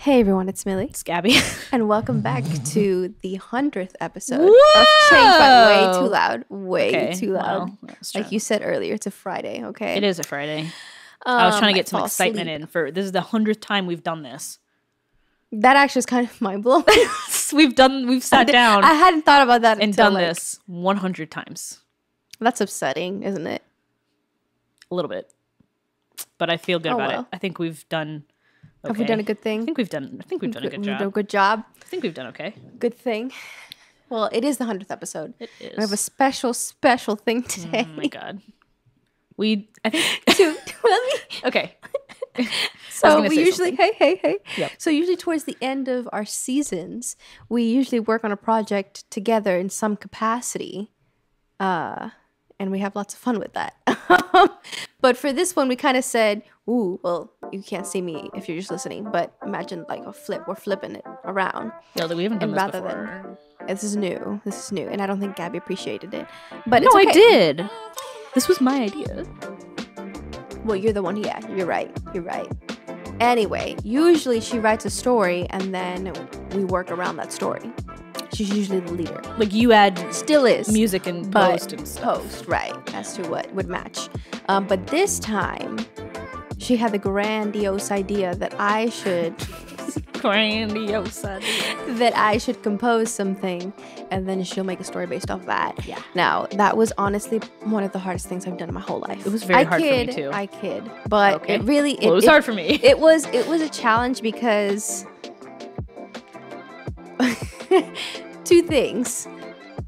Hey everyone, it's Millie, It's Gabby. and welcome back to the 100th episode Whoa! of Change by Way Too Loud. Way too loud. Well, Like you said earlier, it's a Friday, okay? it is a Friday. I was trying to get some fall excitement asleep. in for this is the 100th time we've done this. That actually is kind of mind blowing. We've sat down I hadn't thought about that and until, done like, this 100 times. That's upsetting, isn't it? A little bit. But I feel good Oh, about well. it. I think we've done okay. Have we done a good thing? I think we've done a good We've done a job. good job. I think we've done okay. Good thing. Well, it is the 100th episode. It is. We have a special thing today. Oh my god. I think Let me okay. So gonna we say usually, hey. Yep. So usually towards the end of our seasons, we usually work on a project together in some capacity, and we have lots of fun with that. But for this one, we kind of said, "Ooh, well, you can't see me if you're just listening, but imagine like a flip. We're flipping it around. Yeah, we haven't done And this rather before. This is new, and I don't think Gabby appreciated it. But No, it's okay. I did. This was my idea. Well, you're the one. Yeah, you're right. Anyway, usually she writes a story and then we work around that story. She's usually the leader. Like you add Still is. music and but post and stuff. Post, right, as to what would match. But this time, she had the grandiose idea that I should Grandiose idea. compose something, and then she'll make a story based off that. Yeah. Now, that was honestly one of the hardest things I've done in my whole life. It was very hard for me, too. I kid, but Okay. it really Well, it was hard for me. It was a challenge because two things.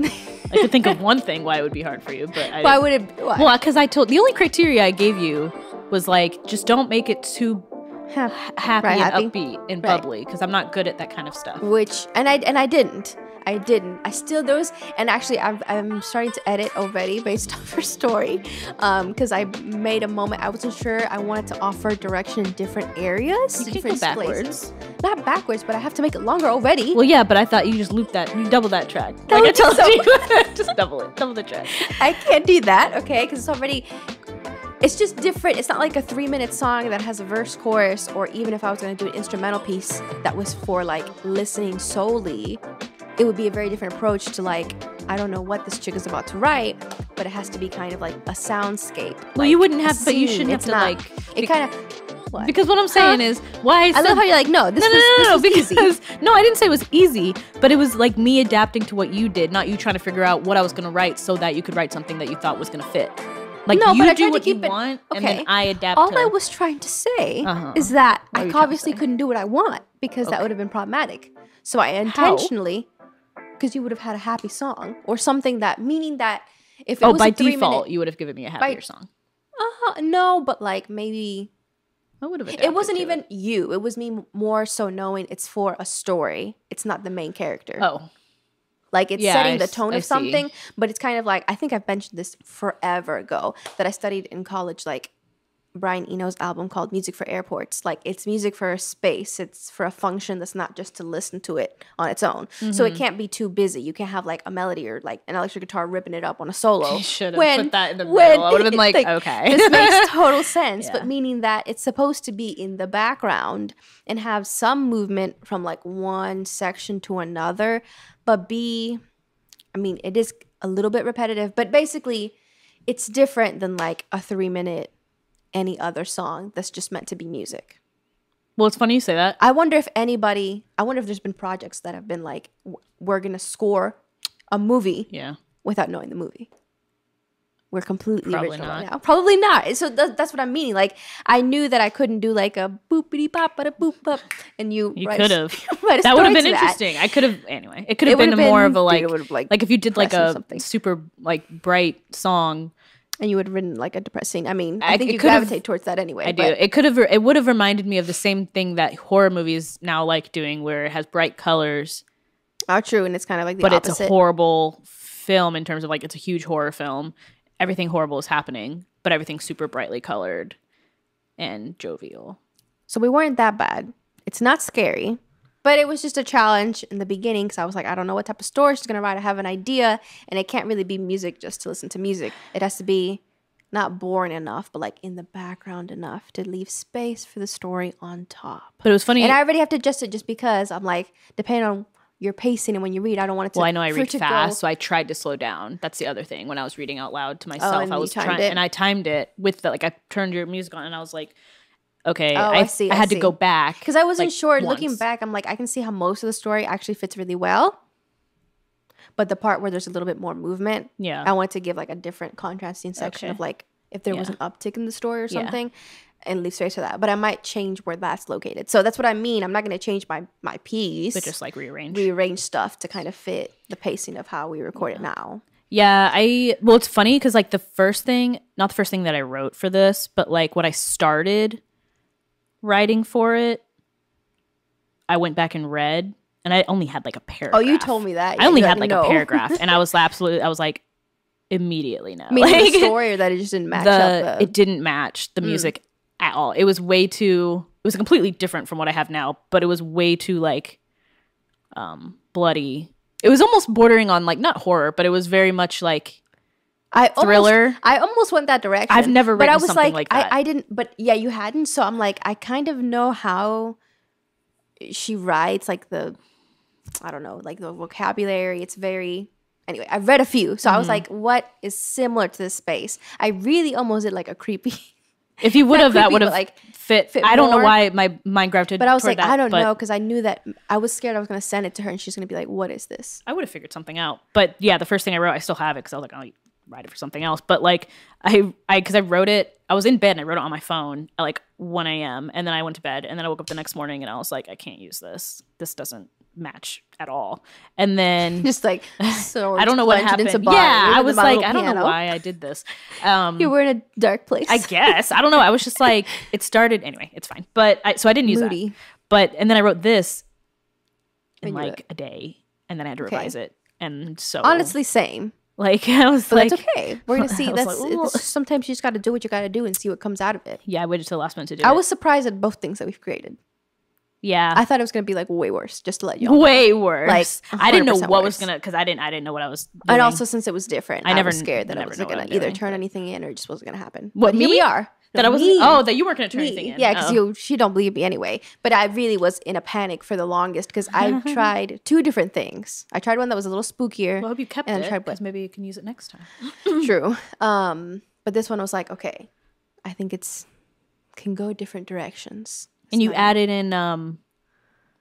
I could think of one thing why it would be hard for you, but I Why didn't. would it? Why? Well, because the only criteria I gave you was like, just don't make it too happy Right, and happy. upbeat and Right. bubbly, because I'm not good at that kind of stuff. Which I didn't. I still those, and actually I'm starting to edit already based off her story, because I made a moment. I wasn't sure. I wanted to offer direction in different areas, You can different go backwards. places. Not backwards, but I have to make it longer already. Well, yeah, but I thought you just looped that, you double that track. That Like I would be told so you, just double the track. I can't do that, okay? Because it's already. It's just different. It's not like a 3-minute song that has a verse, chorus, or even if I was going to do an instrumental piece that was for like listening solely, it would be a very different approach to like, I don't know what this chick is about to write, but it has to be kind of like a soundscape. Well, like you wouldn't a have, but you scene. shouldn't have It's to not. like. It kind of. What? Because what I'm saying is why I love how you're like, no, this was easy. because no, I didn't say it was easy, but it was like me adapting to what you did, not you trying to figure out what I was gonna write so that you could write something that you thought was gonna fit. Like No, but you I tried do to what you keep it- want, and okay. then I adapt. All to, I was trying to say Uh-huh. is that What are I you trying to obviously say? couldn't do what I want because that Okay. would have been problematic. So I intentionally, because you would have had a happy song or something that, meaning that if it was by a 3-minute default, you would have given me a happier song. no, but like maybe I would have. it wasn't even you. It was me more so knowing it's for a story. It's not the main character. Oh, Like it's Yeah, setting I the s- tone I of see. something, but it's kind of like I think I've mentioned this forever ago that I studied in college, like Brian Eno's album called Music for Airports. Like it's music for a space. It's for a function that's not just to listen to it on its own. So Mm-hmm. it can't be too busy. You can't have like a melody or like an electric guitar ripping it up on a solo. You should have When- put that in the when- middle. I would have been like, okay. This makes total sense, Yeah. but meaning that it's supposed to be in the background and have some movement from like one section to another, but it is a little bit repetitive, but basically it's different than like a 3-minute any other song that's just meant to be music. Well, it's funny you say that. I wonder if there's been projects that have been like, we're going to score a movie Yeah. without knowing the movie. We're completely Probably original right not. now. Probably not. So that's what I'm meaning. Like, I knew that I couldn't do like a boopity pop, but a boop up, and you You write could a- have. write a That would have story been to that. interesting. I could have. Anyway, it could have It would been have more been- of a like. it would have, like, Like if you did like depressing or a something. super like bright song. And you would have written like a depressing. I I- think it you could have- gravitate towards that anyway. I do. but- It could have. It would have reminded me of the same thing that horror movies now like doing, where it has bright colors, Oh, true, and it's kind of like the but opposite. it's a horrible film in terms of like it's a huge horror film. Everything horrible is happening, but everything's super brightly colored and jovial. So we weren't that bad. It's not scary, but it was just a challenge in the beginning because I was like, I don't know what type of story she's gonna write. I have an idea, and it can't really be music just to listen to music. It has to be not boring enough, but like in the background enough to leave space for the story on top. But it was funny. And I already have to adjust it just because I'm like, depending on your pacing and when you read, I don't want it to. Well, I know I read fast, so I tried to slow down. That's the other thing. When I was reading out loud to myself, I was trying, and I timed it with the, like, I turned your music on, and I was like, okay, I had to go back because I wasn't sure. Looking back, I'm like, I can see how most of the story actually fits really well, but the part where there's a little bit more movement, I wanted to give like a different contrasting section of like if there was an uptick in the story or something. And leave space for that. But I might change where that's located. So that's what I mean. I'm not going to change my piece. But just like rearrange. Rearrange stuff to kind of fit the pacing of how we record it now. Yeah, well, it's funny because like not the first thing that I wrote for this, but like when I started writing for it, I went back and read and I only had like a paragraph. Oh, you told me that. I only had like a paragraph and I was like, immediately no. I mean, like, the story or that it just didn't match up? It didn't match the music at all. It was completely different from what I have now, but it was way too like bloody. It was almost bordering on like not horror, but it was very much like thriller. I almost went that direction. I've never written something like that. I didn't, but yeah, you hadn't. So I'm like, I kind of know how she writes, like I don't know, like the vocabulary. It's very, anyway, I've read a few. So I was like, what is similar to this space? I really almost did like a creepy. If you would have, that would have like fit. I don't know why my mind gravitated. But I was like, that, I don't know, because I knew that I was scared I was going to send it to her and she's going to be like, "What is this?" I would have figured something out. But yeah, the first thing I wrote, I still have it because I was like, I'll write it for something else. But like, because I wrote it, I was in bed and I wrote it on my phone at like 1 a.m. and then I went to bed and then I woke up the next morning and I was like, I can't use this. This doesn't match at all. And then just like, so I don't know what happened. Yeah, I was like, I don't know why I did this. You were in a dark place. I guess. I don't know. I was just like, it started anyway. It's fine. But so I didn't use that. But and then I wrote this in like a day, and then I had to revise it. And so honestly, same. Like I was but like, that's okay. We're gonna see. Sometimes you just got to do what you got to do and see what comes out of it. Yeah, I waited till the last minute to do it. I was surprised at both things that we've created. Yeah, I thought it was gonna be like way worse. Just to let you know. Way worse. Like I didn't know what was gonna, because I didn't know what I was doing. And also since it was different, I was scared that I wasn't gonna either turn anything in or it just wasn't gonna happen. What, but here we are. That I wasn't. Oh, that you weren't gonna turn anything in. Yeah, because she don't believe me anyway. But I really was in a panic for the longest because I tried 2 different things. I tried one that was a little spookier. Well, I hope you kept it, because maybe you can use it next time. True. But this one was like, okay, I think can go different directions. And you added in I don't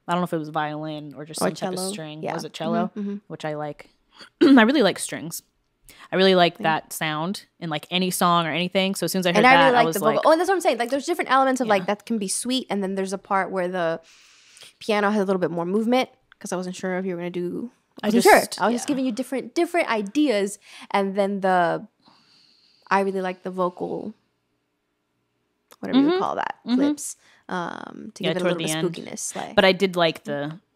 know if it was violin or just some type of string. Yeah. Was it cello? Mm-hmm. Which I like. I really like strings. I really like that sound in like any song or anything. So as soon as I heard that, I was the vocal. Oh, and that's what I'm saying. Like there's different elements of like that can be sweet, and then there's a part where the piano has a little bit more movement because I wasn't sure if you were gonna do. I was just giving you different ideas, and then I really like the vocal, whatever you call that, clips. To give it a little bit of spookiness. Like. But I did like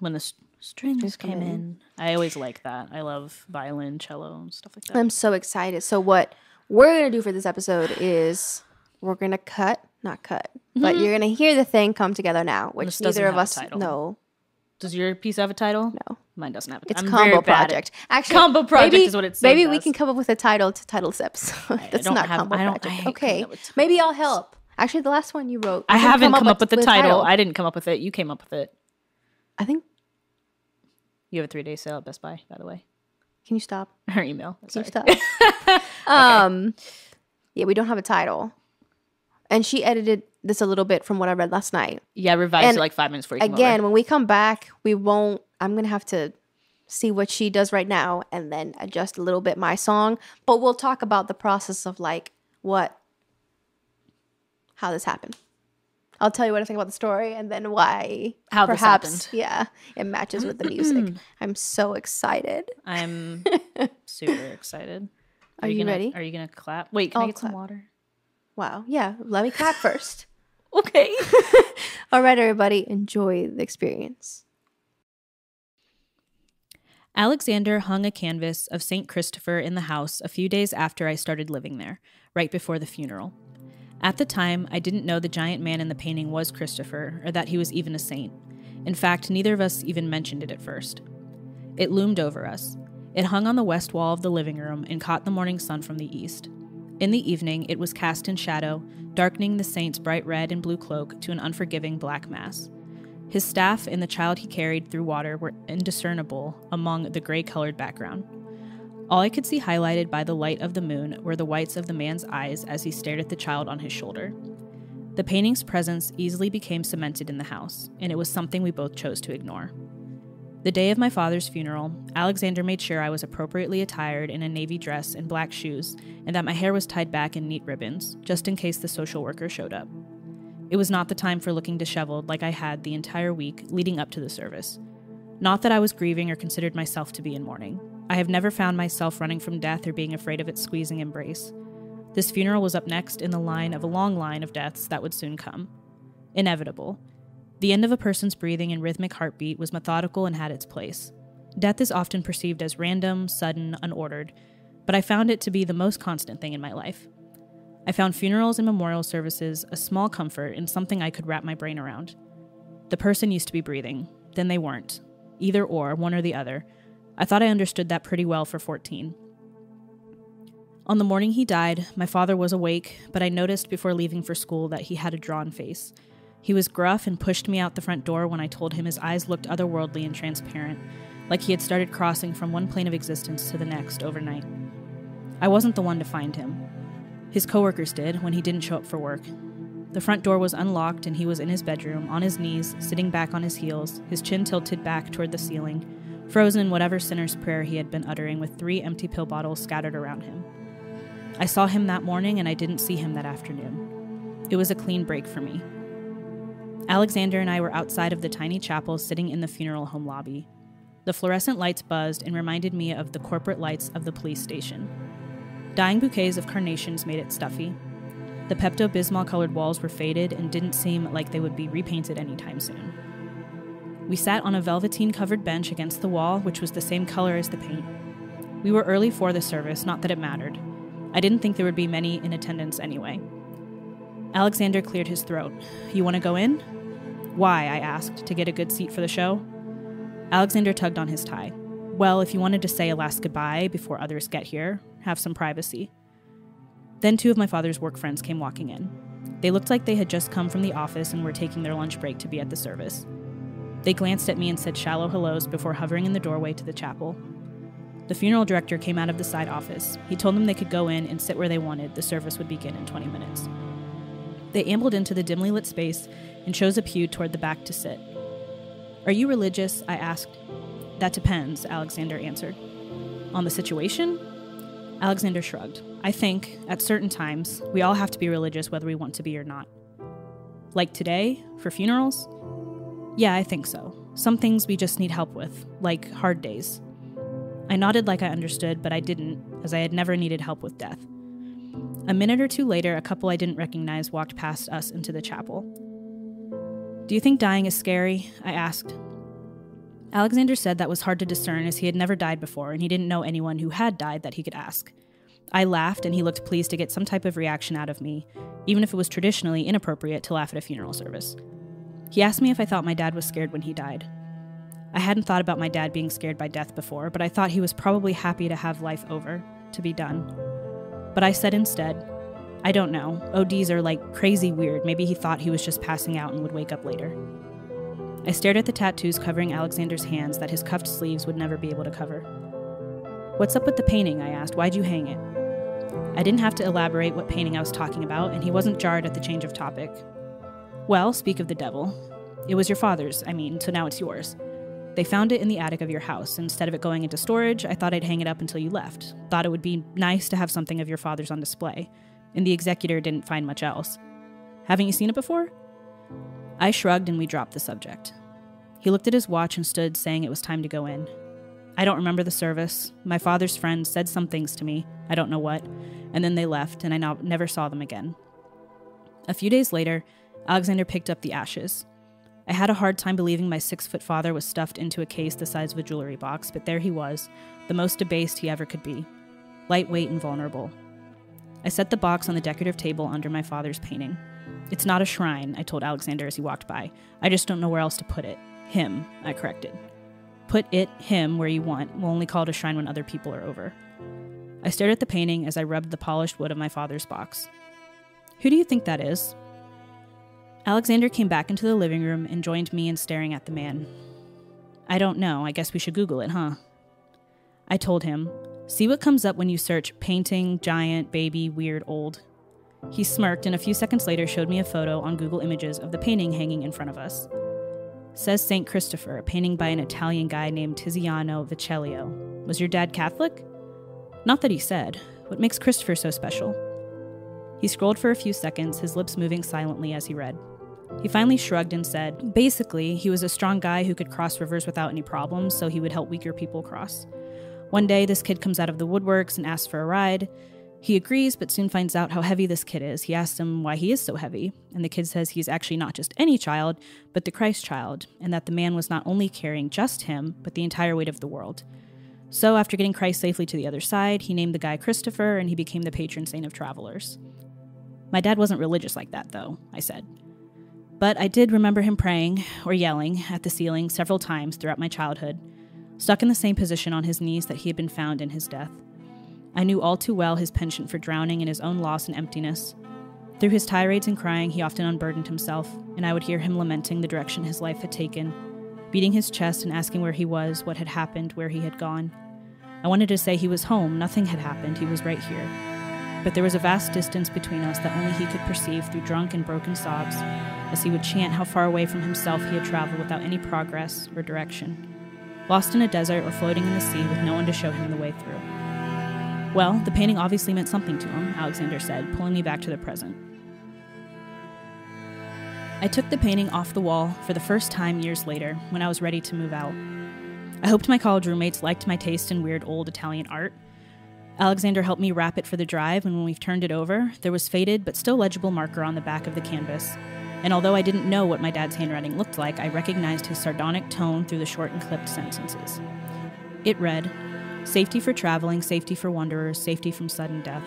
when the strings came in. I always like that. I love violin, cello, and stuff like that. I'm so excited. So what we're going to do for this episode is we're going to not cut, but you're going to hear the thing come together now, which neither of us know. Does your piece have a title? No. Mine doesn't have a title. It's Combo Project. Actually, Combo Project is what it says. Maybe we can come up with a title to title this episode. That's not Combo Project. Okay. Maybe I'll help. Actually, the last one you wrote. I haven't come up with the title. I didn't come up with it. You came up with it. I think. You have a 3-day sale at Best Buy, by the way. Can you stop? Her email. Can you stop? Okay. Yeah, we don't have a title. And she edited this a little bit from what I read last night. Yeah, revised it like 5 minutes before you Again, when we come back, I'm going to have to see what she does right now and then adjust a little bit my song. But we'll talk about the process of like how this happened. I'll tell you what I think about the story and then why this happened. Yeah, it matches with the music. I'm so excited. I'm super excited. Are you ready? Are you going to clap? Wait, can I get some water? Wow. Yeah, let me clap first. Okay. All right, everybody, enjoy the experience. Alexander hung a canvas of St. Christopher in the house a few days after I started living there, right before the funeral. At the time, I didn't know the giant man in the painting was Christopher, or that he was even a saint. In fact, neither of us even mentioned it at first. It loomed over us. It hung on the west wall of the living room and caught the morning sun from the east. In the evening, it was cast in shadow, darkening the saint's bright red and blue cloak to an unforgiving black mass. His staff and the child he carried through water were indiscernible among the gray-colored background. All I could see highlighted by the light of the moon were the whites of the man's eyes as he stared at the child on his shoulder. The painting's presence easily became cemented in the house, and it was something we both chose to ignore. The day of my father's funeral, Alexander made sure I was appropriately attired in a navy dress and black shoes, and that my hair was tied back in neat ribbons, just in case the social worker showed up. It was not the time for looking disheveled like I had the entire week leading up to the service. Not that I was grieving or considered myself to be in mourning. I have never found myself running from death or being afraid of its squeezing embrace. This funeral was up next in the line of a long line of deaths that would soon come. Inevitable. The end of a person's breathing and rhythmic heartbeat was methodical and had its place. Death is often perceived as random, sudden, unordered, but I found it to be the most constant thing in my life. I found funerals and memorial services a small comfort and something I could wrap my brain around. The person used to be breathing, then they weren't. Either or, one or the other. I thought I understood that pretty well for 14. On the morning he died, my father was awake, but I noticed before leaving for school that he had a drawn face. He was gruff and pushed me out the front door when I told him his eyes looked otherworldly and transparent, like he had started crossing from one plane of existence to the next overnight. I wasn't the one to find him. His coworkers did when he didn't show up for work. The front door was unlocked and he was in his bedroom, on his knees, sitting back on his heels, his chin tilted back toward the ceiling, frozen in whatever sinner's prayer he had been uttering with 3 empty pill bottles scattered around him. I saw him that morning and I didn't see him that afternoon. It was a clean break for me. Alexander and I were outside of the tiny chapel sitting in the funeral home lobby. The fluorescent lights buzzed and reminded me of the corporate lights of the police station. Dying bouquets of carnations made it stuffy. The Pepto-Bismol colored walls were faded and didn't seem like they would be repainted anytime soon. We sat on a velveteen-covered bench against the wall, which was the same color as the paint. We were early for the service, not that it mattered. I didn't think there would be many in attendance anyway. Alexander cleared his throat. "You want to go in?" "Why?" I asked, "to get a good seat for the show?" Alexander tugged on his tie. "Well, if you wanted to say a last goodbye before others get here, have some privacy." Then 2 of my father's work friends came walking in. They looked like they had just come from the office and were taking their lunch break to be at the service. They glanced at me and said shallow hellos before hovering in the doorway to the chapel. The funeral director came out of the side office. He told them they could go in and sit where they wanted. The service would begin in 20 minutes. They ambled into the dimly lit space and chose a pew toward the back to sit. "Are you religious?" I asked. "That depends," Alexander answered. "On the situation?" Alexander shrugged. "I think, at certain times, we all have to be religious whether we want to be or not." "Like today? For funerals?" "Yeah, I think so. Some things we just need help with, like hard days." I nodded like I understood, but I didn't, as I had never needed help with death. A minute or two later, a couple I didn't recognize walked past us into the chapel. "Do you think dying is scary?" I asked. Alexander said that was hard to discern as he had never died before and he didn't know anyone who had died that he could ask. I laughed and he looked pleased to get some type of reaction out of me, even if it was traditionally inappropriate to laugh at a funeral service. He asked me if I thought my dad was scared when he died. I hadn't thought about my dad being scared by death before, but I thought he was probably happy to have life over, to be done. But I said instead, "I don't know. ODs are like crazy weird. Maybe he thought he was just passing out and would wake up later." I stared at the tattoos covering Alexander's hands that his cuffed sleeves would never be able to cover. "What's up with the painting?" I asked. "Why'd you hang it?" I didn't have to elaborate what painting I was talking about, and he wasn't jarred at the change of topic. "Well, speak of the devil. It was your father's, so now it's yours. They found it in the attic of your house. Instead of it going into storage, I thought I'd hang it up until you left. Thought it would be nice to have something of your father's on display, and the executor didn't find much else. Haven't you seen it before?" I shrugged and we dropped the subject. He looked at his watch and stood, saying it was time to go in. I don't remember the service. My father's friends said some things to me, I don't know what, and then they left, and I never saw them again. A few days later, Alexander picked up the ashes. I had a hard time believing my 6-foot father was stuffed into a case the size of a jewelry box, but there he was, the most debased he ever could be. Lightweight and vulnerable. I set the box on the decorative table under my father's painting. "It's not a shrine," I told Alexander as he walked by. "I just don't know where else to put it." "Him," I corrected. "Put him where you want. We'll only call it a shrine when other people are over." I stared at the painting as I rubbed the polished wood of my father's box. Who do you think that is? Alexander came back into the living room and joined me in staring at the man. I don't know. I guess we should Google it, huh? I told him, see what comes up when you search painting, giant, baby, weird, old. He smirked and a few seconds later showed me a photo on Google Images of the painting hanging in front of us. Says St. Christopher, a painting by an Italian guy named Tiziano Vecellio. Was your dad Catholic? Not that he said. What makes Christopher so special? He scrolled for a few seconds, his lips moving silently as he read. He finally shrugged and said, basically, he was a strong guy who could cross rivers without any problems, so he would help weaker people cross. One day, this kid comes out of the woodworks and asks for a ride. He agrees, but soon finds out how heavy this kid is. He asks him why he is so heavy, and the kid says he's actually not just any child, but the Christ child, and that the man was not only carrying just him, but the entire weight of the world. So, after getting Christ safely to the other side, he named the guy Christopher, and he became the patron saint of travelers. My dad wasn't religious like that, though, I said. But I did remember him praying, or yelling, at the ceiling several times throughout my childhood, stuck in the same position on his knees that he had been found in his death. I knew all too well his penchant for drowning in his own loss and emptiness. Through his tirades and crying, he often unburdened himself, and I would hear him lamenting the direction his life had taken, beating his chest and asking where he was, what had happened, where he had gone. I wanted to say he was home, nothing had happened, he was right here. But there was a vast distance between us that only he could perceive through drunk and broken sobs, as he would chant how far away from himself he had traveled without any progress or direction, lost in a desert or floating in the sea with no one to show him the way through. Well, the painting obviously meant something to him, Alexander said, pulling me back to the present. I took the painting off the wall for the first time years later, when I was ready to move out. I hoped my college roommates liked my taste in weird old Italian art. Alexander helped me wrap it for the drive, and when we turned it over, there was faded but still legible marker on the back of the canvas. And although I didn't know what my dad's handwriting looked like, I recognized his sardonic tone through the short and clipped sentences. It read, "Safety for traveling, safety for wanderers, safety from sudden death.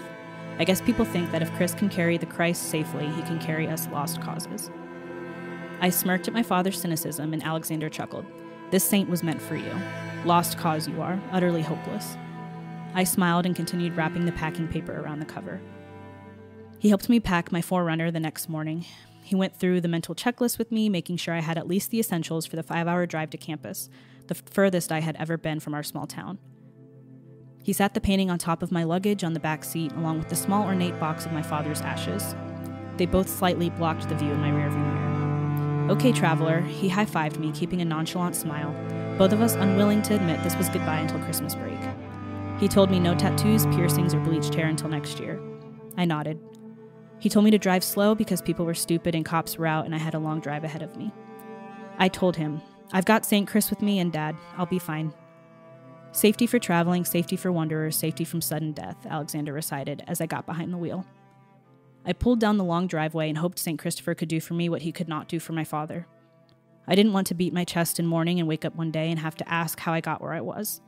I guess people think that if Chris can carry the Christ safely, he can carry us lost causes." I smirked at my father's cynicism, and Alexander chuckled. "This saint was meant for you. Lost cause you are, utterly hopeless." I smiled and continued wrapping the packing paper around the cover. He helped me pack my Forerunner the next morning. He went through the mental checklist with me, making sure I had at least the essentials for the 5-hour drive to campus, the furthest I had ever been from our small town. He sat the painting on top of my luggage on the back seat, along with the small ornate box of my father's ashes. They both slightly blocked the view in my rearview mirror. "Okay, traveler," he high-fived me, keeping a nonchalant smile, both of us unwilling to admit this was goodbye until Christmas break. He told me no tattoos, piercings, or bleached hair until next year. I nodded. He told me to drive slow because people were stupid and cops were out and I had a long drive ahead of me. I told him, "I've got St. Chris with me and Dad. I'll be fine." "Safety for traveling, safety for wanderers, safety from sudden death," Alexander recited as I got behind the wheel. I pulled down the long driveway and hoped St. Christopher could do for me what he could not do for my father. I didn't want to beat my chest in mourning and wake up one day and have to ask how I got where I was.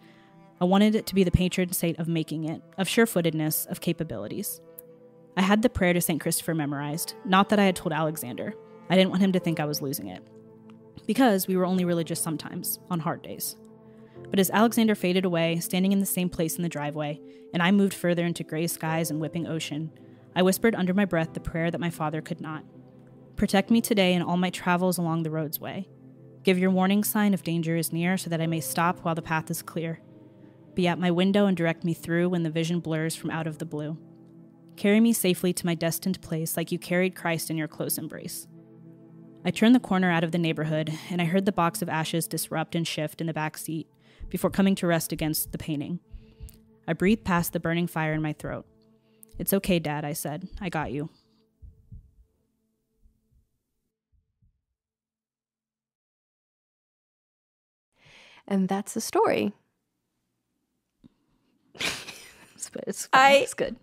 I wanted it to be the patron saint of making it, of sure-footedness, of capabilities. I had the prayer to St. Christopher memorized, not that I had told Alexander. I didn't want him to think I was losing it. Because we were only religious sometimes, on hard days. But as Alexander faded away, standing in the same place in the driveway, and I moved further into gray skies and whipping ocean, I whispered under my breath the prayer that my father could not. "Protect me today in all my travels along the road's way. Give your warning sign if danger is near so that I may stop while the path is clear. Be at my window and direct me through when the vision blurs from out of the blue. Carry me safely to my destined place like you carried Christ in your close embrace." I turned the corner out of the neighborhood, and I heard the box of ashes disrupt and shift in the back seat before coming to rest against the painting. I breathed past the burning fire in my throat. "It's okay, Dad," I said. "I got you." And that's the story. It's good.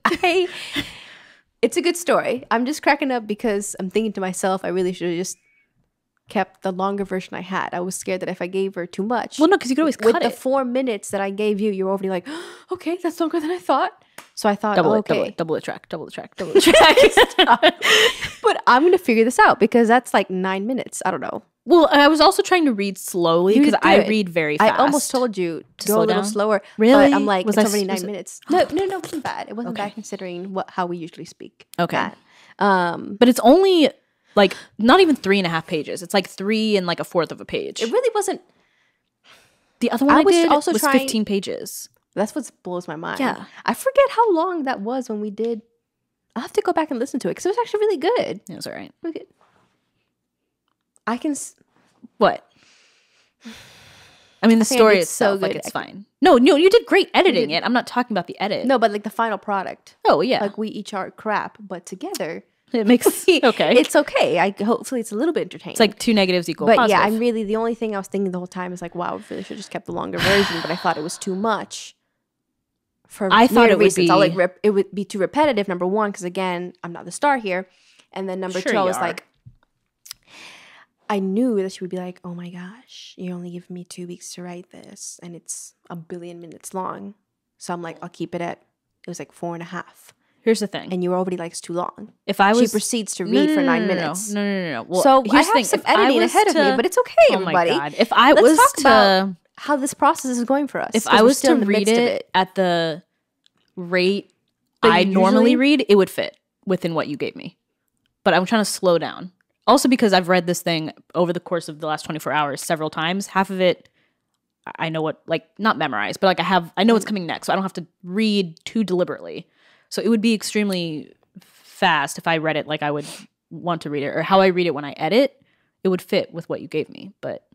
It's a good story. I'm just cracking up because I'm thinking to myself, I really should have just kept the longer version I had. I was scared that if I gave her too much. Well, no, because you could always cut with the 4 minutes that I gave you, you were already like, oh, okay, that's longer than I thought. So I thought, double the track. But I'm going to figure this out because that's like 9 minutes. I don't know. Well, I was also trying to read slowly You because did I good. read very fast. I almost told you to go slow a little down? slower. Really? But I'm like, Was it's I- already was 9 it- minutes. No, it wasn't bad. It wasn't Okay. bad considering how we usually speak. Okay. That. But it's only like not even 3.5 pages. It's like 3 and like a fourth of a page. It really wasn't. The other one I I, was did also was trying- 15 pages. That's what blows my mind. Yeah. I forget how long that was when we did. I'll have to go back and listen to it because it was actually really good. It was all right. Look at. I can. What? I mean, the think I story did so itself, like, good. it's fine. No, you did great editing it. I'm not talking about the edit. No, but like the final product. Oh, yeah. Like we each are crap, but together it makes okay. it's okay. Hopefully it's a little bit entertaining. It's like 2 negatives equal but positive. yeah, I'm really the only thing I was thinking the whole time is like, wow, we really should have just kept the longer version, but I thought it was too much. For I thought weird it would reasons. be- I like it would be too repetitive. Number one, because again, I'm not the star here, and then number Sure two, I you was are. like, I knew that she would be like, oh my gosh, you only give me 2 weeks to write this, and it's 1 billion minutes long. So I'm like, I'll keep it at. It was like 4.5, Here's the thing. and you were already like, it's too long. If I She was procedes to No, read no, for no, 9 no, no, minutes. No. Well, So I here's the have thing. some If I editing was ahead of me, to- but it's okay, Oh everybody. my god! If I Let's was talk to about how this process is going for us. if 'cause I we're was still to in the read midst of it at the rate That I you normally usually- read, it would fit within what you gave me. But I'm trying to slow down. Also because I've read this thing over the course of the last 24 hours several times. Half of it I know what, like, not memorized, but like I know what's coming next, so I don't have to read too deliberately. So it would be extremely fast if I read it like I would want to read it, or how I read it when I edit. It would fit with what you gave me, but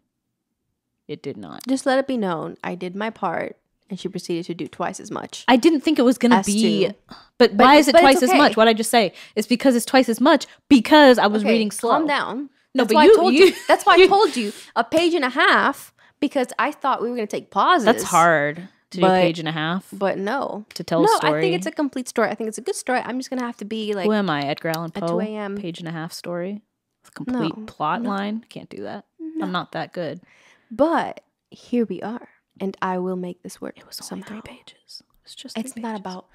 it did not. Just let it be known, I did my part, and she proceeded to do twice as much. I didn't think it was going to As be, to- but why is it but it's twice as okay. much? What did I just say? It's because it's twice as much because I was Okay, reading slow. Calm down. No, That's but why you- I told you. you- That's why I told you 1.5 pages because I thought we were going to take pauses. That's hard to do a But- page and a half But no. to tell a No, story. I think it's a complete story. I think it's a good story. I'm just going to have to be like, Who am I, Edgar Allan at Poe? 2 a.m. Page and a half story, with complete No, plot line. Can't do that. I'm not that good. but here we are, and I will make this work. It was only somehow. 3 pages. It was just. It's 3 not pages. about.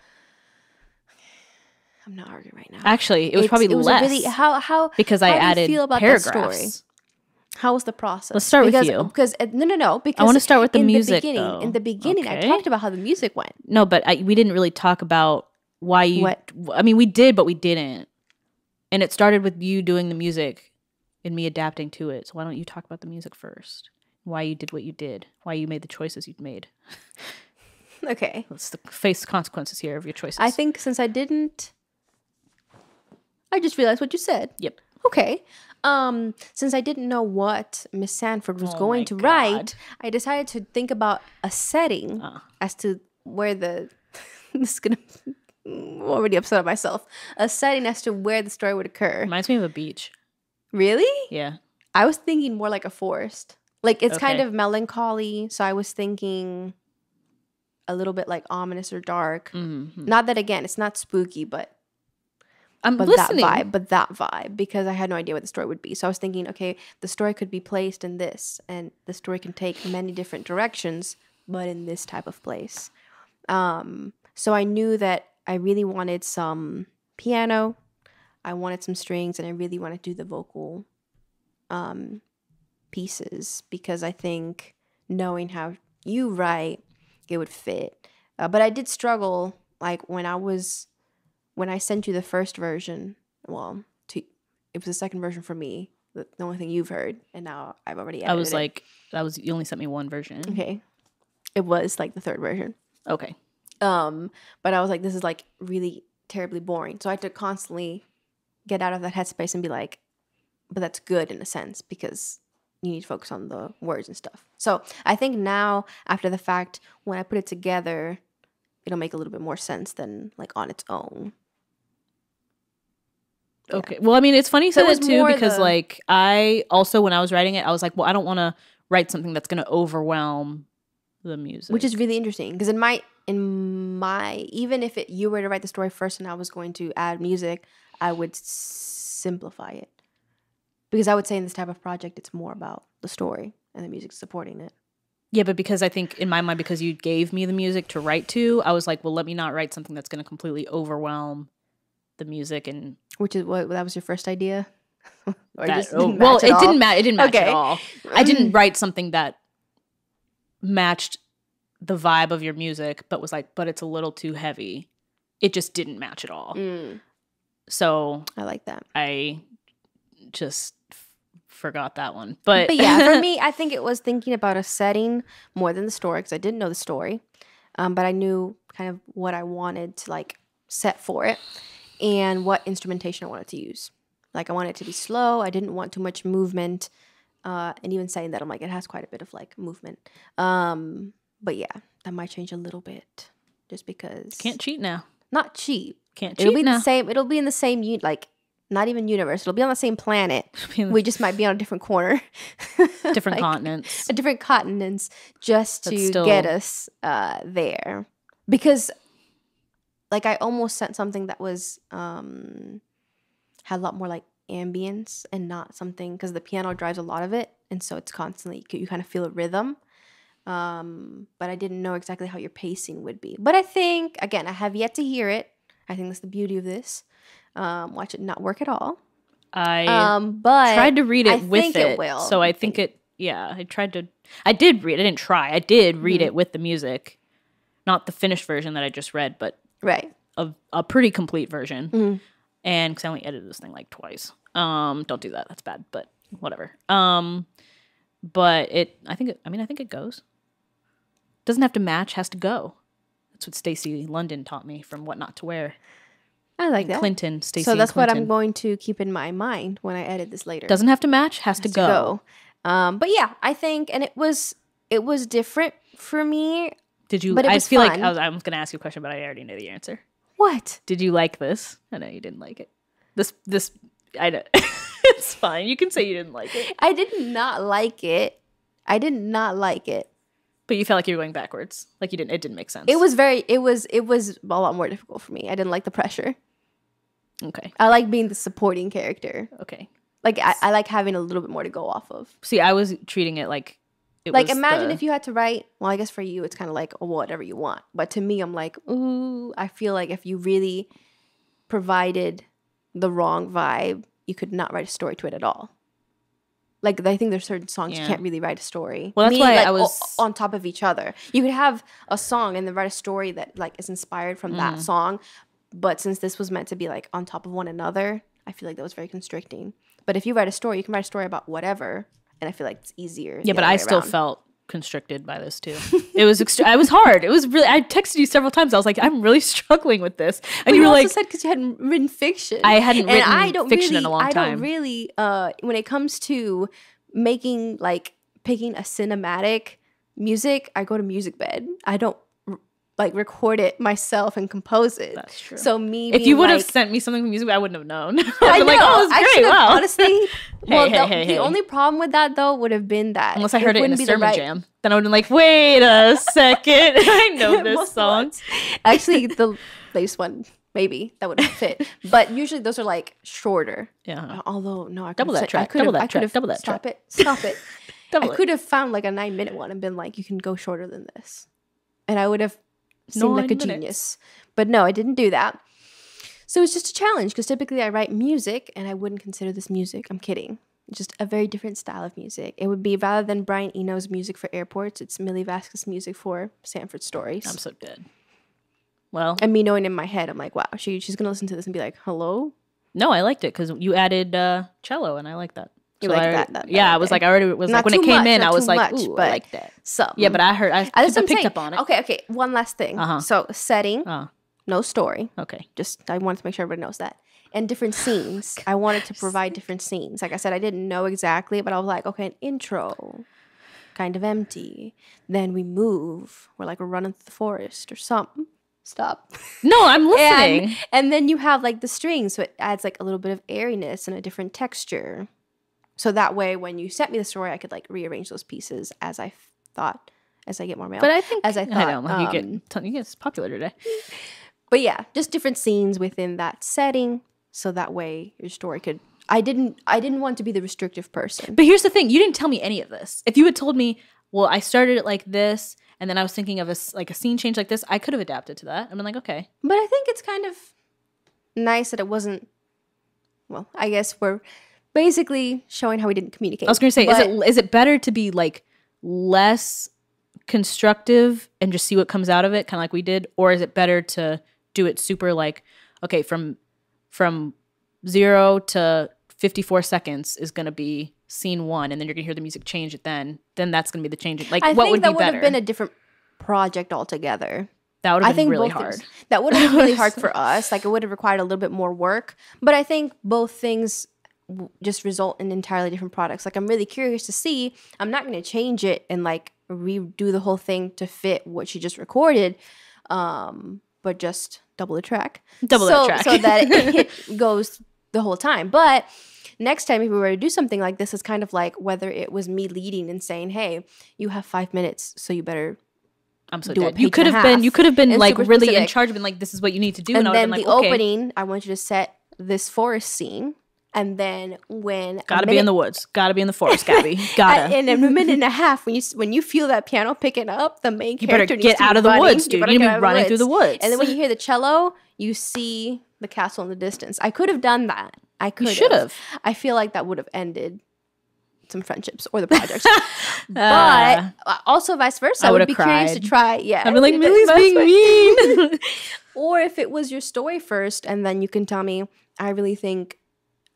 I'm not arguing right now. Actually, it was probably it was less A really, how because I how do you added feel about paragraphs. that story? How was the process? Let's start with because, you. Because no. Because I want to start with the in music. The beginning, though. in the beginning, I Okay. talked about how the music went. No, but we didn't really talk about why you. What? I mean, we did, but we didn't. And it started with you doing the music and me adapting to it. So why don't you talk about the music first? Why you did what you did? Why you made the choices you'd made? Okay. Let's face the consequences here of your choices. I think since I didn't, I just realized what you said. Yep. Okay. Since I didn't know what Miss Sanford was Oh going my to God. write, I decided to think about a setting Uh. as to where the this is gonna I'm already upset at myself. A setting as to where the story would occur. Reminds me of a beach. Really? Yeah. I was thinking more like a forest. Like it's kind Okay. of melancholy, so I was thinking a little bit like ominous or dark. Mm-hmm. Not that again, it's not spooky, but I'm but listening. that vibe, because I had no idea what the story would be. So I was thinking, okay, the story could be placed in this, and the story can take many different directions, but in this type of place. So I knew that I really wanted some piano, I wanted some strings, and I really wanted to do the vocal pieces, because I think knowing how you write, it would fit. But I did struggle, like when I sent you the first version. Well, it was the second version for me, the only thing you've heard, and now I've already edited I was it. like, you only sent me one version. Okay, it was like the third version. Okay. But I was like, this is like really terribly boring. So I had to constantly get out of that headspace and be like, but that's good in a sense, because you need to focus on the words and stuff. So I think now, after the fact, when I put it together, it'll make a little bit more sense than like on its own. Yeah. Okay. Well, I mean, it's funny you So said it was that too, more because the- like I also, when I was writing it, I was like, well, I don't want to write something that's going to overwhelm the music. Which is really interesting, because in my even if you were to write the story first and I was going to add music, I would simplify it, because I would say in this type of project it's more about the story and the music supporting it. Yeah, but because I think in my mind, because you gave me the music to write to, I was like, well, let me not write something that's going to completely overwhelm the music. And Which is what that was your first idea. Or That, just oh, didn't well, match at it all? didn't match. It didn't match Okay. at all. I didn't write something that matched the vibe of your music, but was like, but it's a little too heavy. It just didn't match at all. So I like that. I just forgot that one. But yeah, for me, I think it was thinking about a setting more than the story because I didn't know the story, but I knew kind of what I wanted to like set for it and what instrumentation I wanted to use. Like I wanted it to be slow. I didn't want too much movement, and even saying that, I'm like it has quite a bit of like movement. But yeah, that might change a little bit just because can't cheat now. not cheap. Can't It'll cheat be now. the same. It'll be in the same like not even universe. It'll be on the same planet. We just might be on a different corner, Different like, continents. a different continents, just But to still- get us there. Because, like, I almost sent something that was had a lot more like ambience and not something because the piano drives a lot of it, and so it's constantly you kind of feel a rhythm. But I didn't know exactly how your pacing would be. But I think again, I have yet to hear it. I think that's the beauty of this. Watch it not work at all. But tried to read it I with think it. will. So I think it, yeah, I did read, I didn't try. I did read it with the music. Not the finished version that I just read, but right. a pretty complete version. And because I only edited this thing like twice. Don't do that. That's bad, but whatever. But I think it goes. Doesn't have to match, has to go. That's what Stacey London taught me from What Not to Wear. I like that. Clinton, Stacey So that's what I'm Clinton. going to keep in my mind when I edit this later. Doesn't have to match, has to go. But yeah, I think, and it was different for me. Did you? But it I was feel like fun. I was going to ask you a question, but I already know the answer. What? Did you like this? I know you didn't like it. This I know. It's fine. You can say you didn't like it, I did not like it. I did not like it. but you felt like you were going backwards. Like you didn't. It didn't make sense. It was a lot more difficult for me. I didn't like the pressure. okay. I like being the supporting character. Okay. Like I like having a little bit more to go off of. See, I was treating it like it Like was imagine if you had to write. Well, I guess for you it's kind of like whatever you want. But to me, I'm like, ooh. I feel like if you really provided the wrong vibe, you could not write a story to it at all. Like I think there's certain songs you Yeah. can't really write a story. Well, that's why like, I was- on top of each other. You could have a song and then write a story that like is inspired from that song, but since this was meant to be like on top of one another, I feel like that was very constricting. But if you write a story, you can write a story about whatever, and I feel like it's easier. Yeah, the but other I way still around. felt constricted by this too. It was I was hard. It was really. I texted you several times. I was like, I'm really struggling with this, and But you were also like, said because you hadn't written fiction. I hadn't And written I don't fiction really, in a long I time. don't really. When it comes to making like picking a cinematic music, I go to Music Bed. I don't like record it myself and compose it. That's true. So me, if you being would have like, sent me something from music, I wouldn't have known. I'd I been like, know, oh, it's I great. should've- Wow. Honestly, well, hey. the only problem with that though would have been that Unless I heard it in a wouldn't be the sermon right- jam, then I would have been like, wait a second, I know this Well, song. Actually, the latest one maybe that would have fit, but usually those are like shorter. Yeah. Although no, I Double could've that said- track, I could've- double that I could've- track, double that Stop track. it! Stop it! Double I it. could have found like a 9-minute one and been like, you can go shorter than this, and I would have seemed like a 9 minutes. genius. But no, I didn't do that. So it's just a challenge because typically I write music and I wouldn't consider this music. I'm kidding. It's just a very different style of music. It would be rather than Brian Eno's music for airports, it's Millie Vasquez music for Sanford Stories. I'm so dead. Well, And me knowing in my head, I'm like, wow, she's gonna listen to this and be like, hello. no, I liked it because you added cello, and I like that. You So like I- that yeah, I was like, I already was Not like, when it too came much, in, not I was too like, much, ooh, I but like that. So Yeah, but I heard, I that's what I'm picked saying. up on it. Okay. One last thing. Uh-huh. So setting, Oh, no story. okay. Just I wanted to make sure everybody knows that. And different scenes. I wanted to provide different scenes. Like I said, I didn't know exactly, but I was like, okay, an intro, kind of empty. Then we move. We're like we're running through the forest or something. Stop. No, I'm listening. And then you have like the strings, so it adds like a little bit of airiness and a different texture. So that way, when you sent me the story, I could like rearrange those pieces as I thought, as I get more mail. But I think as I thought, I know, like you get popular today. but yeah, just different scenes within that setting, so that way your story could. I didn't want to be the restrictive person. But here's the thing: you didn't tell me any of this. If you had told me, well, I started it like this, and then I was thinking of a scene change like this, I could have adapted to that. I've been like, okay, But I think it's kind of nice that it wasn't. Well, I guess we're basically showing how we didn't communicate. I was going to say, But is it better to be like less constructive and just see what comes out of it, kind of like we did, or is it better to do it super like, okay, from 0 to 54 seconds is going to be scene 1, and then you're going to hear the music change it. Then that's going to be the change. Like, I what think would that be would better? have been a different project altogether. That would I have been think really both hard. things, that would have been really hard for us. Like, it would have required a little bit more work. But I think both things just result in entirely different products. Like, I'm really curious to see. I'm not going to change it and like redo the whole thing to fit what she just recorded, but just double the track. Double that track. So that it goes the whole time. But next time, if we were to do something like this, it's kind of like whether it was me leading and saying, "Hey, you have 5 minutes, so you better." I'm so do a dead. You page could and a have been. half. You could have been And like super really in specific. charge of, been like, this is what you need to do. And I would have then been the like, okay, opening, I want you to set this forest scene. And then when gotta be in the woods, gotta be in the forest, Gabby, gotta. in a minute and a half, when you feel that piano picking up, the main You better character needs get to be out of the running. woods, dude. You better need to get be out of running through the woods. And then when you hear the cello, you see the castle in the distance. I could have done that. I could should have. I feel like that would have ended some friendships or the projects. But also vice versa. I I would would've be curious cried. to try. Yeah. I'd be like, If Millie's that's being what- mean. Or if it was your story first, and then you can tell me, I really think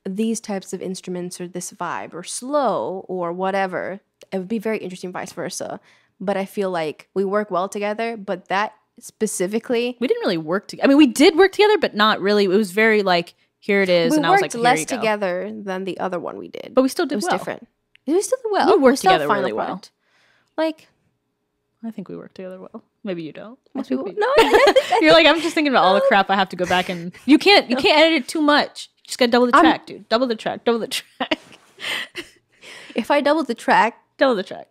these types of instruments or this vibe or slow or whatever. It would be very interesting vice versa. But I feel like we work well together, but that specifically, We didn't really work together. I mean, we did work together, but not really. It was very like, here it is, we and I was like, worked here less you go. together than the other one we did. But we still it did was well. different. It was still well. We worked still a together final really well. product. Like, I think we worked together well. Maybe you don't. I most think people. we- No, I think You're like, I'm just thinking about all the crap I have to go back and you can't edit it too much. You just gotta double the track, dude. Double the track. Double the track. if I double the track, Double the track.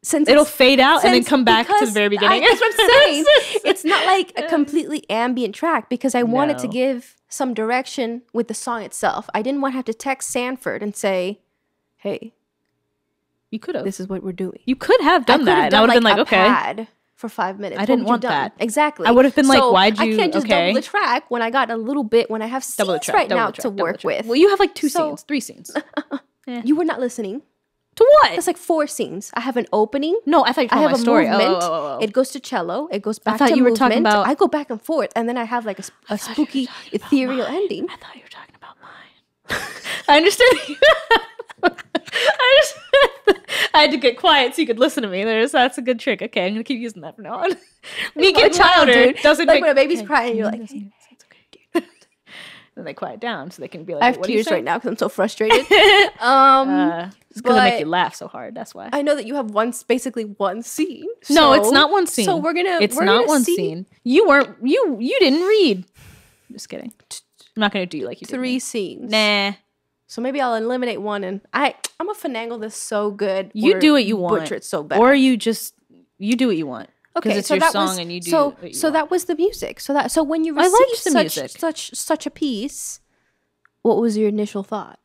since It'll it's- fade out and then since- come back to the because very beginning. that's what I'm saying. It's not like a completely ambient track because I wanted to No. give some direction with the song itself. I didn't want to have to text Sanford and say, "Hey, You could have. this is what we're doing." You could have done that. And I would have been like, a okay. pad for 5 minutes. I What didn't would you want done? that. Exactly. I would have been like, So why'd I you- can't just okay. double the track when I got a little bit when I have Double the scenes track. right double now the track, to double the work track. with. Well, you have like 2 So- scenes, 3 scenes. You were not listening. To what? That's like 4 scenes. I have an opening. No, I thought you were I telling have my a story. movement. Oh. It goes to cello. It goes back thought to you were movement. talking about- I go back and forth, and then I have like a spooky, ethereal ending. I thought you were talking about mine. I understand. I had to get quiet so you could listen to me. That's a good trick. Okay, I'm gonna keep using that from now on. Me Like a getting child, louder dude. doesn't Like make when a baby's okay, crying, you're like, it's "Hey, okay. Then they quiet down so they can be like, I have what are you tears right saying? now because I'm so frustrated. It's because I make but you laugh so hard. That's why. I know that you have basically one scene. No, it's so- not one scene. So we're gonna. It's we're not gonna one see scene. You weren't. You didn't read. Just kidding. I'm not gonna do you like you did 3 me. scenes. Nah. So maybe I'll eliminate one, and I'm gonna finagle this so good. You or do what you want. Butcher it so bad. Or you do what you want. Okay, Because it's so your that song was, and you do so what you so want. that was the music. So when you I liked received the music. such a piece, what was your initial thought?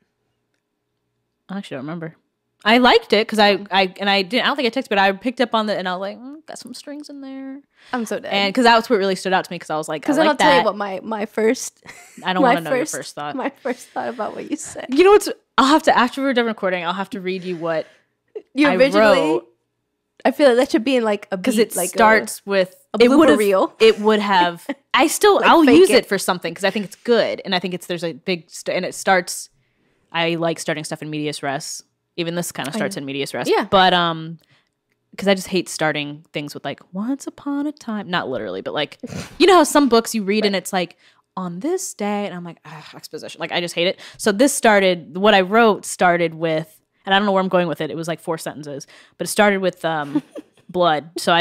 I actually don't remember. I liked it because I don't think I texted, but I picked up on and I was like, got some strings in there. I'm so dead. And because that was what really stood out to me because I was like, Because I then like I'll tell you that. what my first. I don't my want to know your first thought. My first thought about what you said. You know what's, I'll have to, after we're done recording, I'll have to read you what You I originally. wrote. I feel like that should be in like a Because beat, it like starts with, a it would blooper have, reel. it would have, I'll fake use it. it for something because I think it's good. And I think there's a big, and it starts, I like starting stuff in medias res. Even this kind of starts in medias res. Yeah. But, because I just hate starting things with like once upon a time, not literally, but like, you know how some books you read and it's like on this day, and I'm like, exposition. Like I just hate it. So what I wrote started with, and I don't know where I'm going with it. It was like 4 sentences, but it started with blood. So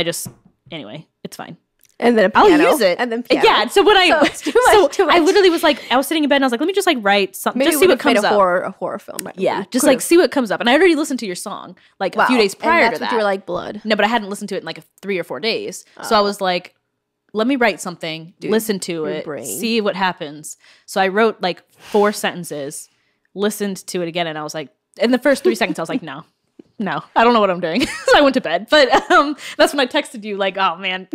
anyway, it's fine. and then a I'll piano, use it. and then piano. Yeah. So when So it's too much, too I much. literally was like, I was sitting in bed and I was like, let me just like write something, Maybe just see we what would've made comes up. a horror film. Right? Yeah, We just could've. like see what comes up. And I already listened to your song like a few days prior and that's to what that. you were like, blood. No, but I hadn't listened to it in like 3 or 4 days. So I was like, let me write something, listen to your it, brain. see what happens. So I wrote like 4 sentences, listened to it again, and I was like, in the first 3 seconds, I was like, no, I don't know what I'm doing. So I went to bed. But that's when I texted you like, oh man,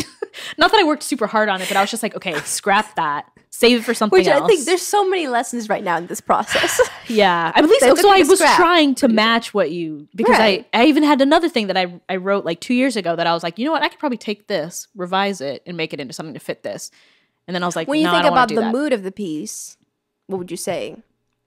not that I worked super hard on it, but I was just like, okay, scrap that. Save it for something Which else. I think there's so many lessons right now in this process. Yeah, at least They so I took the was scrap. trying to match what you because Right. I even had another thing that I wrote like 2 years ago that I was like, you know what, I could probably take this, revise it, and make it into something to fit this. And then I was like, When you no, I think don't wanna about do the that. mood of the piece, what would you say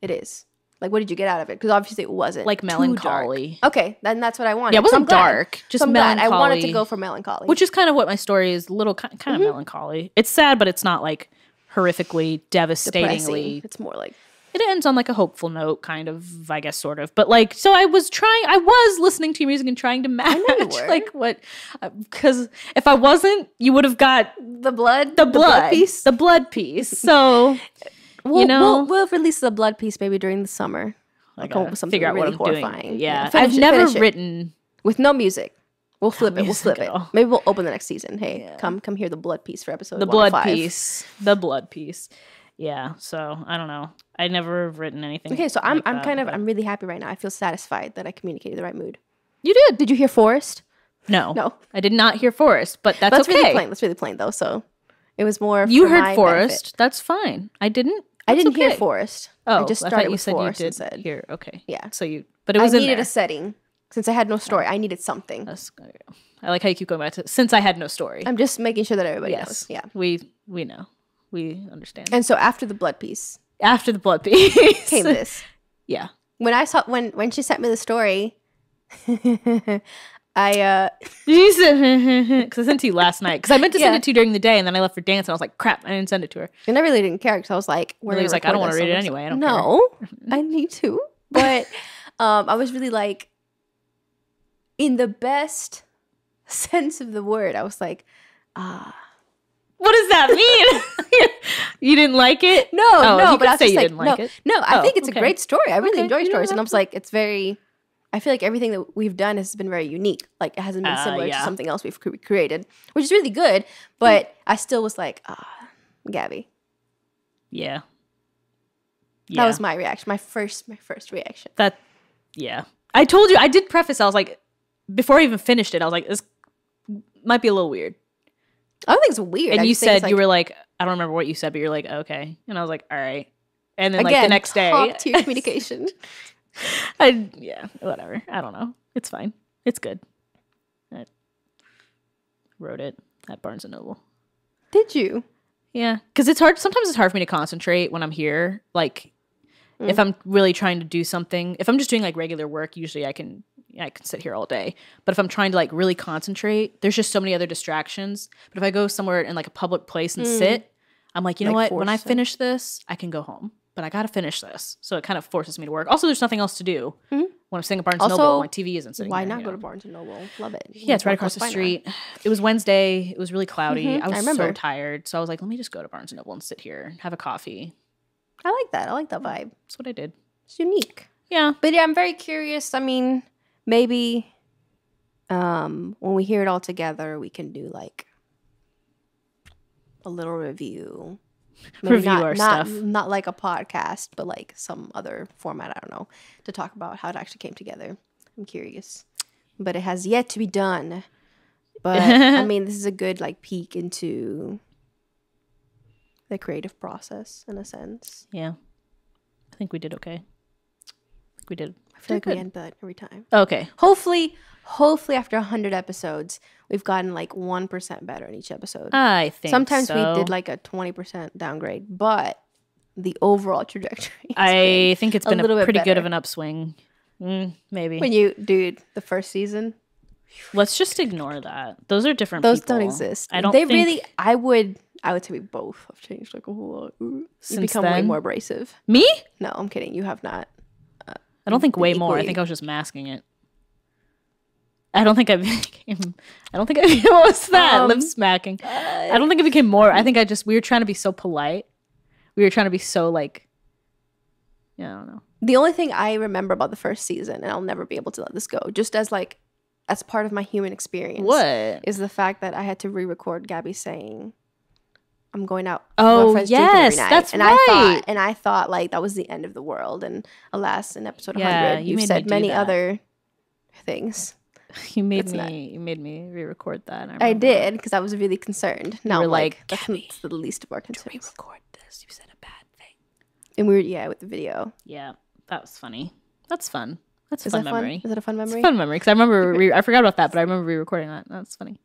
it is? Like, what did you get out of it? Because obviously it wasn't Like too melancholy. dark. Okay, then that's what I wanted. Yeah, it So I'm wasn't glad. dark, just So I'm glad. I wanted to melancholy. go for melancholy. Which is kind of what my story is, little kind of melancholy. It's sad, but it's not like horrifically, devastatingly. depressing. It's more like It ends on like a hopeful note, kind of, I guess, sort of. But like, so I was listening to your music and trying to match you were. like what, because if I wasn't, you would have got the blood piece. the blood piece. So We'll, you know, we'll release the blood piece maybe during the summer. I I'll come up gotta with something figure out really what I'm horrifying. doing. Yeah, Finish I've it, never finish it. written. With no music. We'll flip it. We'll music flip at it. all. Maybe we'll open the next season. Hey, come hear the blood piece for episode The blood 105. piece. The blood piece. Yeah. So I don't know. I never have written anything. Okay, so I'm like that, kind of but- I'm really happy right now. I feel satisfied that I communicated the right mood. You did. Did you hear Forest? No. No. I did not hear Forest, but that's okay. really plain. That's really plain though. So it was more. You for heard my Forest. benefit. That's fine. I didn't. I That's didn't hear okay. Forest. Oh, I just thought started you with said Forest you did instead. hear. Okay. Yeah. So you, but it was I in needed there. a setting since I had no story. I needed something. That's- I like how you keep going back to since I had no story. I'm just making sure that everybody yes. knows. Yeah. We know. We understand. And so after the blood piece After the blood piece came this. Yeah. When I saw when she sent me the story, I You said because I sent it to you last night because I meant to send Yeah. it to you during the day and then I left for dance and I was like, crap, I didn't send it to her. and I really didn't care because I was like, we're Lily's gonna like, I don't record wanna this, read it so anyway, I I'm don't like, No, I need to. But I was really like, in the best sense of the word, I was like, What does that mean? You didn't like it? no, Oh, no, you but could I was say just you like, didn't like it. no, I Oh, think it's okay. a great story. I really Okay, enjoy yeah, stories, and I that's was like, it's very. I feel like everything that we've done has been very unique. Like it hasn't been similar yeah. to something else we've created, which is really good. But I still was like, Gabby. Yeah. That was my reaction. My first reaction. Yeah. I told you, I did preface, I was like, before I even finished it, I was like, this might be a little weird. I don't think it's weird. And I you just think it's said, you were like, I don't remember what you said, but you're like, okay. And I was like, all right. And then again, like the next day, top tier communication. yeah, whatever. I don't know. It's fine. It's good. I wrote it at Barnes and Noble. Did you? Yeah, because it's hard. Sometimes it's hard for me to concentrate when I'm here. Like, if I'm really trying to do something, if I'm just doing like regular work, usually I can sit here all day. But if I'm trying to like really concentrate, there's just so many other distractions. But if I go somewhere in like a public place and sit, I'm like, you know Like what? When I force it. finish this, I can go home. But I gotta finish this, so it kind of forces me to work. Also, there's nothing else to do when I'm sitting at Barnes and Also, Noble. My TV isn't sitting. Why there, not you go know? to Barnes and Noble? Love it. Yeah, it's right across the street. It was Wednesday. It was really cloudy. I was so remember. tired. So I was like, let me just go to Barnes & Noble and sit here and have a coffee. I like that. I like that vibe. That's what I did. It's unique. Yeah. But yeah, I'm very curious. I mean, maybe when we hear it all together, we can do like a little review. Maybe Review our stuff. Not like a podcast, but like some other format, I don't know, to talk about how it actually came together. I'm curious. But it has yet to be done. But I mean, this is a good like peek into the creative process in a sense. Yeah. I think we did okay. I think we did. I feel like we good. end that every time. Okay. Hopefully after 100 episodes, we've gotten like 1% better in each episode. I think Sometimes so. we did like a 20% downgrade, but the overall trajectory has I been think it's a been little a bit pretty good better. of an upswing. Maybe. when the first season, Let's just ignore that. Those are different those people. don't exist. I don't They think really, I would say we both have changed like a whole lot. You Since become way then? more abrasive. Me? No, I'm kidding. You have not. I don't think way more. I equally- think I was just masking it. I don't think I became. What was that? Lip smacking. I don't think it became more. I think we were trying to be so polite. We were trying to be so like. Yeah, I don't know. The only thing I remember about the first season, and I'll never be able to let this go, just as part of my human experience. What? Is the fact that I had to re-record Gabby saying, "I'm going out." Oh, with my friends drinking yes, every night." that's and right. I thought like that was the end of the world. And alas, in episode Yeah, 100, you you've made me said do many that. other things. You made That's not- me re-record that. And I remember did because I was really concerned. Now were I'm like, that's "Gabby, the least of our concerns. Record this. because you said a bad thing. And we were, with the video. Yeah, that was funny. That's fun. That's a Is fun that fun? memory. Is it a fun memory? It's a fun memory because I remember I forgot about that, but I remember re-recording that. That's funny.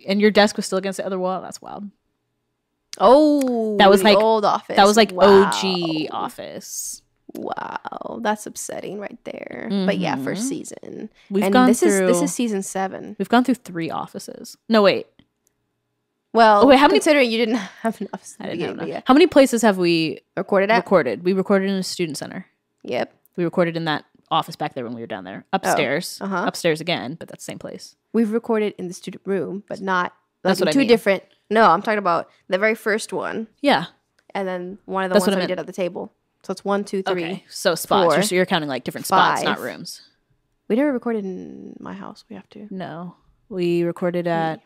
And your desk was still against the other wall. That's wild. Oh, that was the like old office. That was like Wow. OG Office. Wow, that's upsetting right there. But yeah, first season. We've gone this through. is season 7. We've gone through 3 offices. No, wait. Well, wait, how many? Considering you didn't have enough. I didn't have enough. How many places have we Recorded at? We recorded in a student center. Yep. We recorded in that office back there when we were down there. Upstairs. uh-huh. Upstairs again, but that's the same place. We've recorded in the student room, but not. That's what I two mean. different. No, I'm talking about the very first one, Yeah. and then one of the That's ones what I that we meant. did at the table. So it's 1, 2, 3. Okay. So spots. 4, So you're counting like different spots, 5. not rooms. We never recorded in my house. We have to. No. We recorded at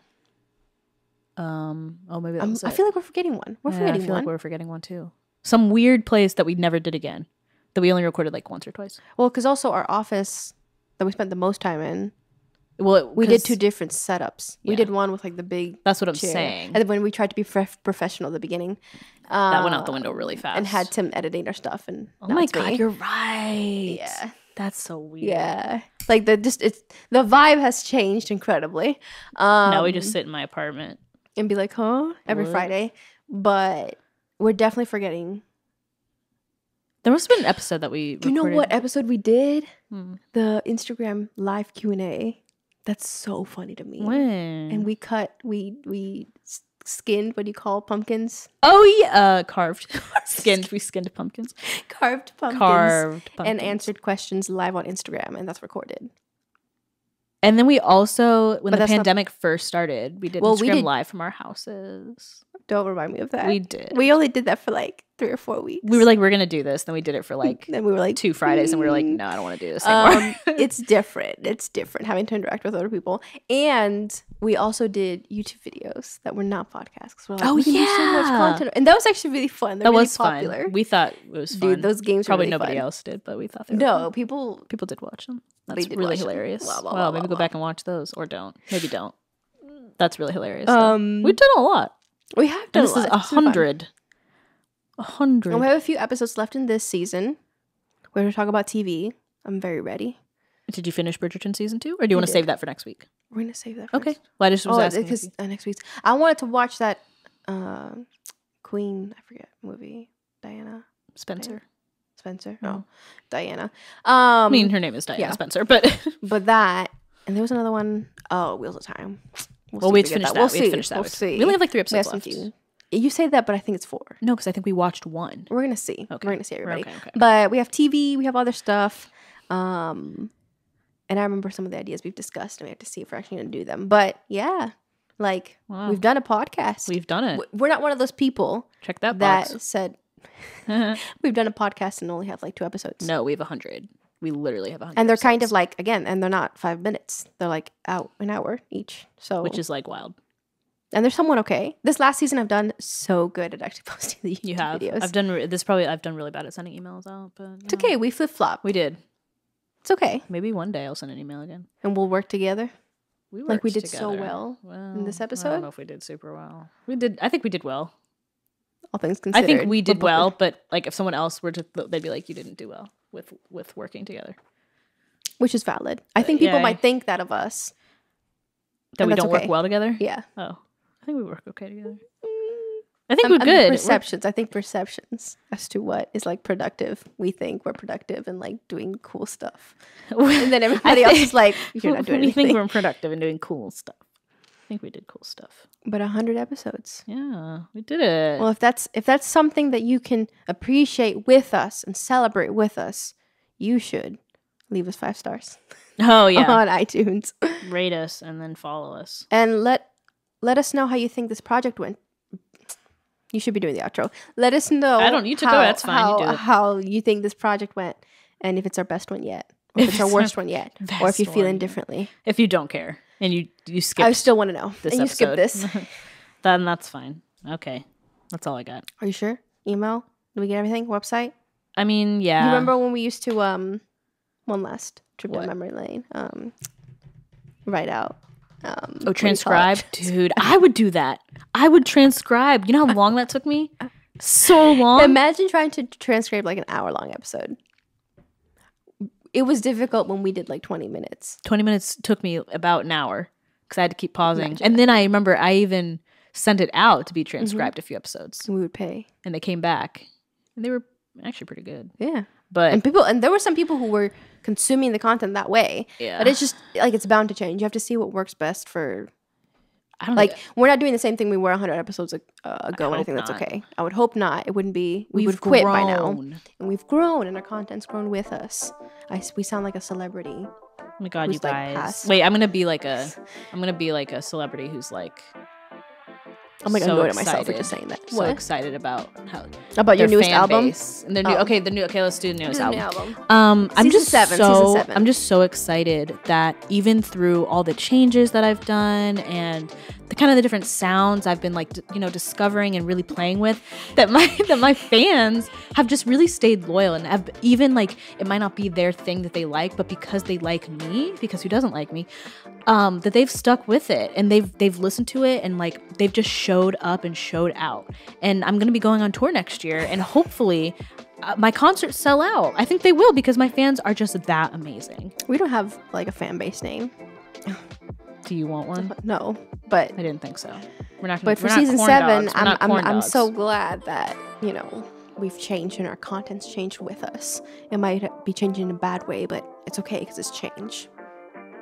maybe that was I it. feel like we're forgetting one. We're Yeah, forgetting I feel one. like we're forgetting one too. Some weird place that we never did again. That we only recorded like once or twice. Well, because also our office that we spent the most time in, Well, we did 2 different setups. We Yeah. did one with like the big That's what I'm chair. saying. And then when we tried to be professional at the beginning, That went out the window really fast. and had Tim editing our stuff. And Oh now my it's me. god, you're right. Yeah. That's so weird. Yeah, like the vibe has changed incredibly. Now we just sit in my apartment. and be like, huh, every What? Friday. But we're definitely forgetting. There must have been an episode that we Do you know recorded. what episode we did? Hmm. The Instagram live Q&A. That's so funny to me. When? And we skinned, what do you call pumpkins? Oh yeah, carved. We skinned pumpkins. Carved pumpkins. Carved pumpkins. And answered questions live on Instagram, and that's recorded. And then we also, when But the that's not- pandemic first started, we did Well, we Instagram did- live from our houses. Don't remind me of that. We did. We only did that for like 3 or 4 weeks. We were like, we're gonna do this. Then we did it for like then we were like 2 Fridays, and we were like, no, I don't want to do this anymore. it's different. It's different having to interact with other people. And we also did YouTube videos that were not podcasts. 'Cause we're like, Oh, we can do so much yeah. content. And that was actually really fun. They're That really was popular. fun. We thought it was fun. Dude, those games were Probably really nobody fun. else did, but we thought they were No, fun. people. People did watch them. They That's did really watch them. hilarious. Blah, blah, Wow, blah, maybe blah, go back and watch those, or don't. Maybe don't. That's really hilarious. though. We've done a lot. We have done And this is a lot. It's been fun. 100. 100. And we have a few episodes left in this season. We're going to talk about TV. I'm very ready. Did you finish Bridgerton season 2, or do you want to did. save that for next week? We're going to save that. Okay. First. Well, I just was asking. because next week's. I wanted to watch that Queen. I forget movie. Diana Spencer. Spencer. Oh. No, Diana. I mean, her name is Diana yeah. Spencer, but But that, and there was another one. Oh, Wheels of Time. well, see we if had to finish get that. We'll We had to see. finish that. We'll see. We only have like 3 We episodes have left. some You say that, but I think it's 4. No, because I think we watched 1. We're gonna see. Okay. We're gonna see everybody. Okay. But we have TV. We have other stuff. And I remember some of the ideas we've discussed, and we have to see if we're actually gonna do them. But yeah, like Wow. we've done a podcast. We've done it. We're not one of those people Check that that box. said we've done a podcast and only have like 2 episodes. No, we have 100. We literally have 100. And they're kind of episodes, like, again, and they're not 5 minutes. They're like out an hour each. So which is like wild. and they're somewhat okay. This last season, I've done so good at actually posting the YouTube You have. videos. I've done I've done really bad at sending emails out, but It's okay. We flip flop. We did. It's okay, Maybe one day I'll send an email again. and we'll work together. We Like we worked did so together. well in this I episode? don't know if we did super well. We did. I think we did well. All things I considered, think we did But- well, but like if someone else were to, they'd be like, "You didn't do well with working together." which is valid. I think people yeah. might think that of us. That And we that's don't okay. work well together. Yeah, Oh, I think we work okay together. I think we're I mean, good. perceptions. I think perceptions as to what is like productive. We think we're productive and like doing cool stuff, and then everybody else is like, "You're not doing We think anything." we're productive and doing cool stuff. I think we did cool stuff. But 100 episodes. Yeah, we did it. Well, if that's something that you can appreciate with us and celebrate with us, you should leave us 5 stars Oh yeah, on iTunes rate us and then follow us. and let us know how you think this project went. You should be doing the outro. Let us know. I don't need to do it. That's fine. You do it. How you think this project went, and if it's our best one yet, or if it's our worst one yet, or if best you feel one. indifferently. If you don't care and you skip I still want to know. this And you skip episode, this. then that's fine. Okay, that's all I got. Are you sure? Email? Did we get everything? Website? I mean, yeah. You remember when we used to one last trip What? down memory lane? Write out. what do you call transcribe, it? dude. I would do that. I would transcribe. You know how long that took me So long. Imagine trying to transcribe like an hour-long episode. It was difficult when we did like 20 minutes. 20 minutes took me about an hour because I had to keep pausing. Imagine and that. then I remember I even sent it out to be transcribed a few episodes. We would pay. And they came back. And they were actually pretty good. Yeah. But And there were some people who were consuming the content that way. Yeah. But it's just like it's bound to change. You have to see what works best for. I don't Like know. we're not doing the same thing we were 100 episodes ago. And I hope think that's not. okay. I would hope not. It wouldn't be. We We've would quit by now. grown. And we've grown, and our content's grown with us. We sound like a celebrity. Oh my god, who's, you like, guys. past. Wait, I'm gonna be like a celebrity who's like I'm like so annoyed at myself for excited. just saying that. So What? excited about how About your their newest fan album? base. And their new Oh. okay, let's do the newest The new album. album. I'm Season just 7, so season 7. I'm just so excited that even through all the changes that I've done and the kind of the different sounds I've been like discovering and really playing with, that my fans have just really stayed loyal and have even like it might not be their thing that they like, but because they like me, because who doesn't like me, that they've stuck with it and they've listened to it and like they've just showed up and showed out. And I'm gonna be going on tour next year and hopefully my concerts sell out. I think they will because my fans are just that amazing. We don't have like a fan base name. Do you want one? No, but I didn't think so. We're not. but for we're not season corn 7, dogs. We're not corn I'm dogs. so glad that we've changed and our content's changed with us. It might be changing in a bad way, but it's okay because it's change.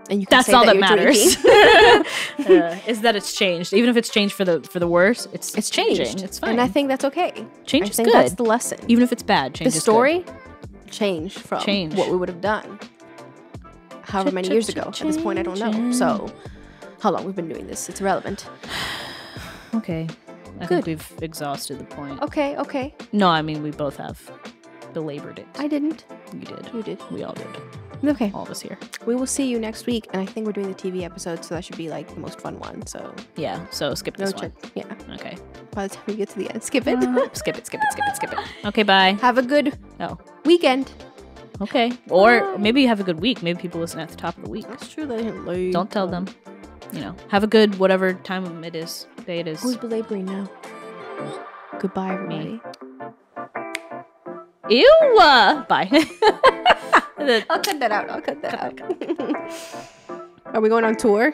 And you can That's say all that you're matters. drinking. Is that it's changed, even if it's changed for the worse. It's changing. changed. It's fine. And I think that's okay. Change I is think good. that's the lesson. even if it's bad, change The is story changed from Change. what we would have done however many years ago. At this point, I don't know. Changing. So, how long we've been doing this? It's irrelevant. good. Okay. I Good. think we've exhausted the point. Okay. No, I mean we both have belabored it. I didn't. You did. You did. We all did. Okay. All of us here. We will see you next week, and I think we're doing the TV episode, so that should be like the most fun one. So Yeah. So skip go this check. one. Yeah. Okay. By the time we get to the end, skip it. Skip it. Okay. Bye. Have a good Oh. weekend. Okay. Or maybe you have a good week. Maybe people listen at the top of the week. That's true. They didn't leave. Don't tell them. Have a good whatever time it is, day it is. Who's belaboring now? Goodbye, everybody. Ew! Bye. I'll cut that out. Are we going on tour?